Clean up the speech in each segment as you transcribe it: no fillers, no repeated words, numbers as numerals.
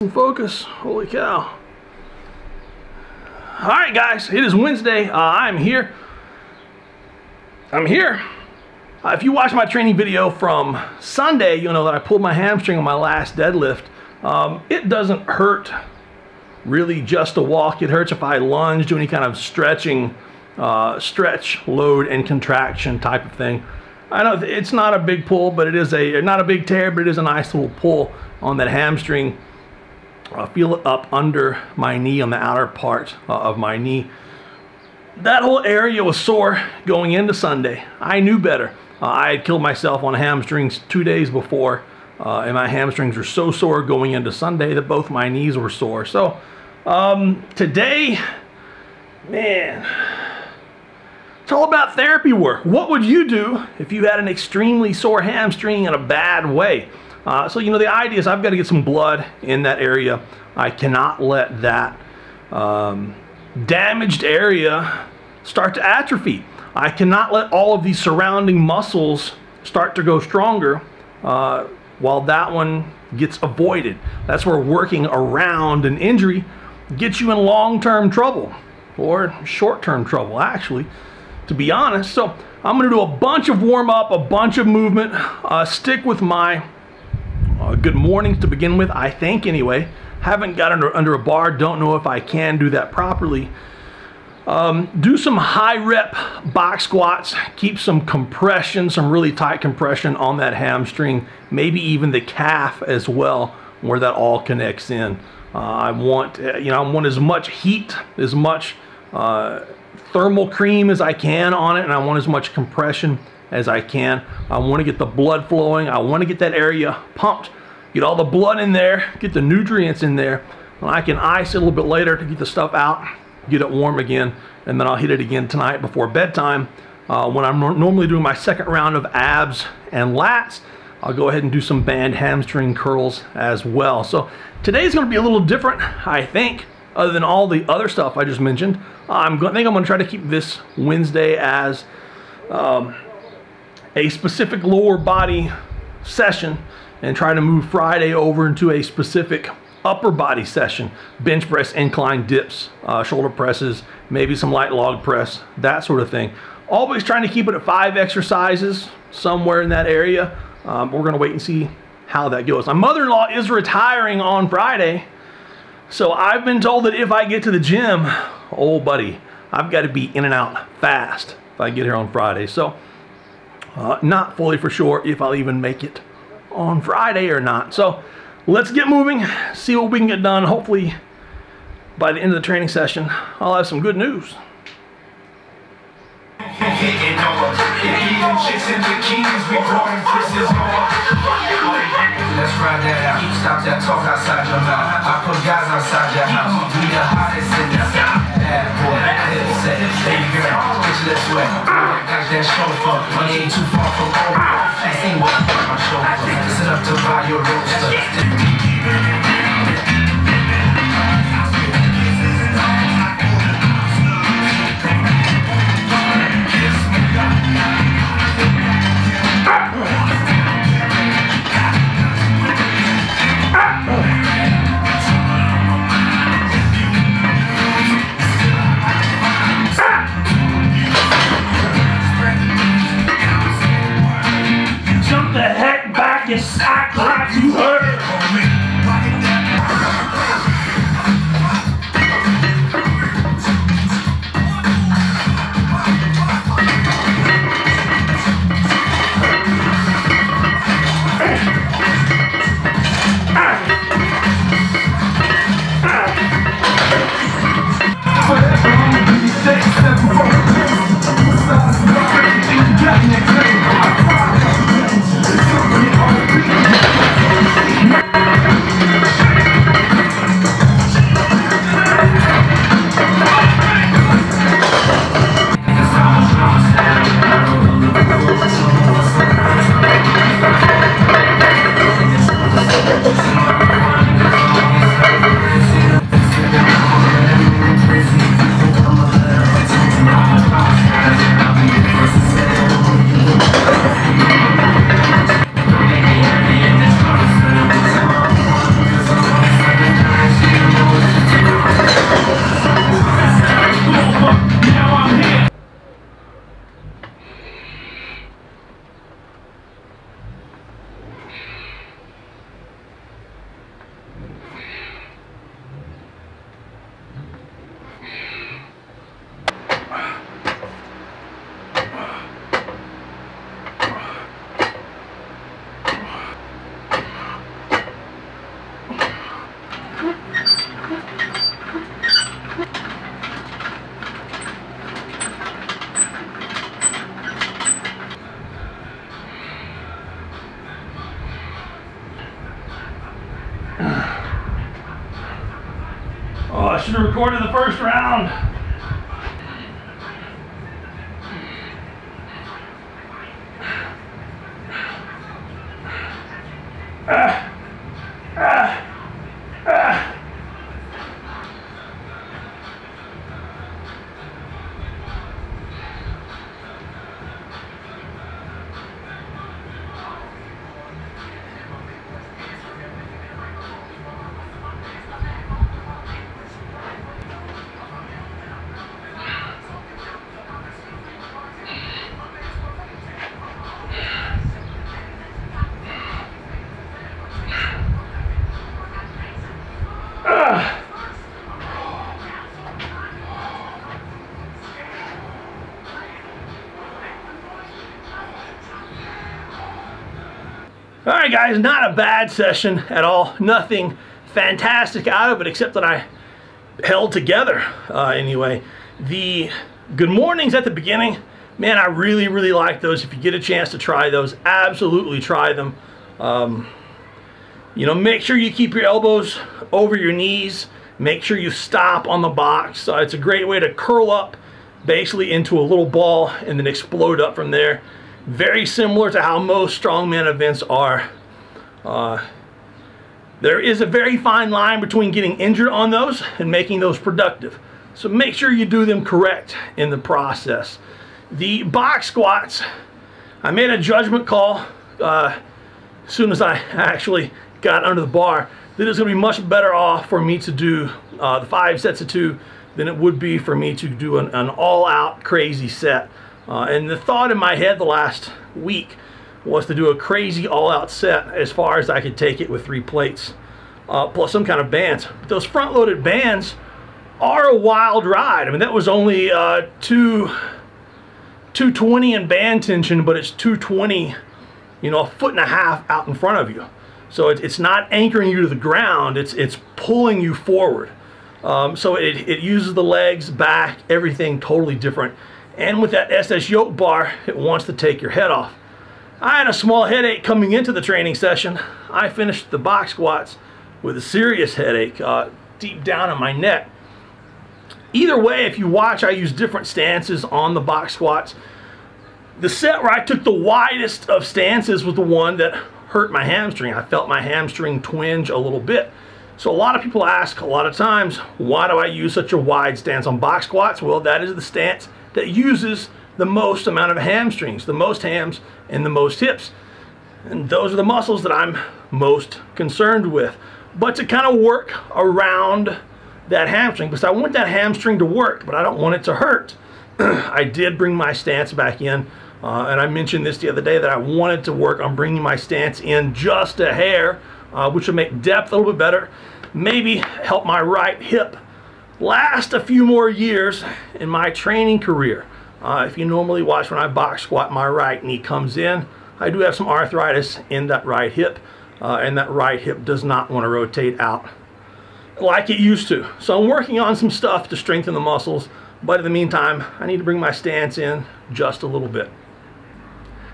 Focus. Holy cow. All right, guys, it is Wednesday. I'm here. If you watch my training video from Sunday, you'll know that I pulled my hamstring on my last deadlift. It doesn't hurt really just to walk. It hurts if I lunge, do any kind of stretching, stretch, load, and contraction type of thing. I know it's not a big pull, but it is not a big tear, but it is a nice little pull on that hamstring. I feel it up under my knee, on the outer part of my knee. That whole area was sore going into Sunday. I knew better. I had killed myself on hamstrings 2 days before, and my hamstrings were so sore going into Sunday that both my knees were sore. So today, man, it's all about therapy work. What would you do if you had an extremely sore hamstring in a bad way? So, you know, the idea is I've got to get some blood in that area. I cannot let that damaged area start to atrophy. I cannot let all of these surrounding muscles start to go stronger while that one gets avoided. That's where working around an injury gets you in long-term trouble, or short-term trouble, actually, to be honest. So I'm going to do a bunch of warm-up, a bunch of movement, stick with my good mornings to begin with, I think anyway. Haven't got under a bar, don't know if I can do that properly. Do some high rep box squats, keep some compression, some really tight compression on that hamstring, maybe even the calf as well, where that all connects in. I want as much heat, as much thermal cream as I can on it, and I want as much compression as I can. I want to get the blood flowing. I want to get that area pumped, get all the blood in there, get the nutrients in there, and I can ice it a little bit later to get the stuff out, get it warm again, and then I'll hit it again tonight before bedtime. When I'm normally doing my second round of abs and lats, I'll go ahead and do some band hamstring curls as well. So today's going to be a little different, I think, other than all the other stuff I just mentioned. I think I'm going to try to keep this Wednesday as a specific lower body session, and try to move Friday over into a specific upper body session. Bench press, incline dips, shoulder presses, maybe some light log press, that sort of thing. Always trying to keep it at 5 exercises, somewhere in that area. We're going to wait and see how that goes. My mother-in-law is retiring on Friday, so I've been told that if I get to the gym, oh buddy, I've got to be in and out fast if I get here on Friday. So not fully for sure if I'll even make it on Friday or not. So let's get moving, see what we can get done. Hopefully by the end of the training session, I'll have some good news. Let's ride that out. Stop that talk outside your mouth. I put guys outside your house. We the hottest in the south. Bad boy, headset, baby girl, bitch, let's sweat. Got that chauffeur, money ain't too far from over. I seen what my chauffeur. Listen up to buy your roadster. Jump the heck back and act like you heard. Oh, I should have recorded the first round. All right, guys, not a bad session at all. Nothing fantastic out of it except that I held together anyway. The good mornings at the beginning, man, I really, really like those. If you get a chance to try those, absolutely try them. You know, make sure you keep your elbows over your knees. Make sure you stop on the box. It's a great way to curl up basically into a little ball and then explode up from there. Very similar to how most strongman events are. There is a very fine line between getting injured on those and making those productive. So make sure you do them correct in the process. The box squats, I made a judgment call as soon as I actually got under the bar that it's going to be much better off for me to do the 5 sets of 2 than it would be for me to do an all-out crazy set. And the thought in my head the last week was to do a crazy all-out set as far as I could take it with 3 plates, plus some kind of bands. But those front-loaded bands are a wild ride. I mean, that was only 220 in band tension, but it's 220, you know, 1.5 feet out in front of you. So it's not anchoring you to the ground, it's pulling you forward. So it uses the legs, back, everything totally different. And with that SS yoke bar, it wants to take your head off. I had a small headache coming into the training session. I finished the box squats with a serious headache deep down in my neck. Either way, if you watch, I use different stances on the box squats. The set where I took the widest of stances was the one that hurt my hamstring. I felt my hamstring twinge a little bit. So a lot of people ask a lot of times, why do I use such a wide stance on box squats? Well, that is the stance that uses the most amount of hamstrings, the most hams and the most hips. And those are the muscles that I'm most concerned with. But to kind of work around that hamstring, because I want that hamstring to work, but I don't want it to hurt. I did bring my stance back in, and I mentioned this the other day that I wanted to work on bringing my stance in just a hair, which would make depth a little bit better, maybe help my right hip last a few more years in my training career. If you normally watch when I box squat, my right knee comes in. I do have some arthritis in that right hip, and that right hip does not want to rotate out like it used to. So I'm working on some stuff to strengthen the muscles, but in the meantime, I need to bring my stance in just a little bit.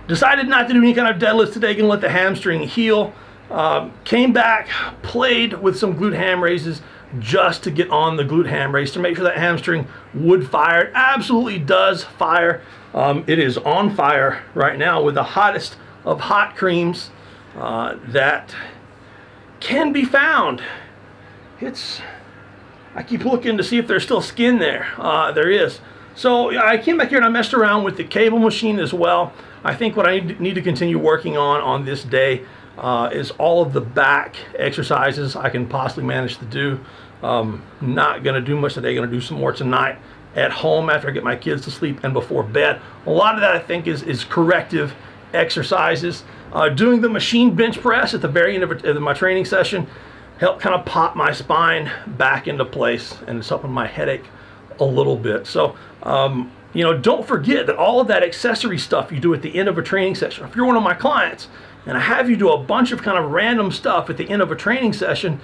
Decided not to do any kind of deadlifts today, gonna let the hamstring heal. Came back, played with some glute ham raises just to get on the glute ham raise to make sure that hamstring would fire. It absolutely does fire. It is on fire right now with the hottest of hot creams that can be found. I keep looking to see if there's still skin there. There is. So I came back here and I messed around with the cable machine as well. I think what I need to continue working on this day is all of the back exercises I can possibly manage to do. Not going to do much today. Going to do some more tonight at home after I get my kids to sleep and before bed. A lot of that I think is corrective exercises. Doing the machine bench press at the very end of my training session helped kind of pop my spine back into place, and it's helping my headache a little bit. So you know, don't forget that all of that accessory stuff you do at the end of a training session. If you're one of my clients and I have you do a bunch of kind of random stuff at the end of a training session,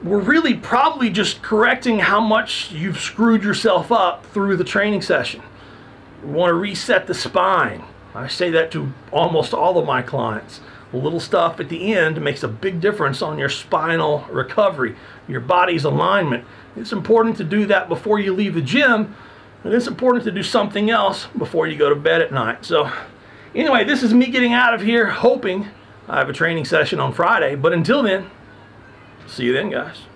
we're really probably just correcting how much you've screwed yourself up through the training session. We want to reset the spine. I say that to almost all of my clients. A little stuff at the end makes a big difference on your spinal recovery, your body's alignment. It's important to do that before you leave the gym, and it's important to do something else before you go to bed at night. So anyway, this is me getting out of here, hoping I have a training session on Friday. But until then, see you then, guys.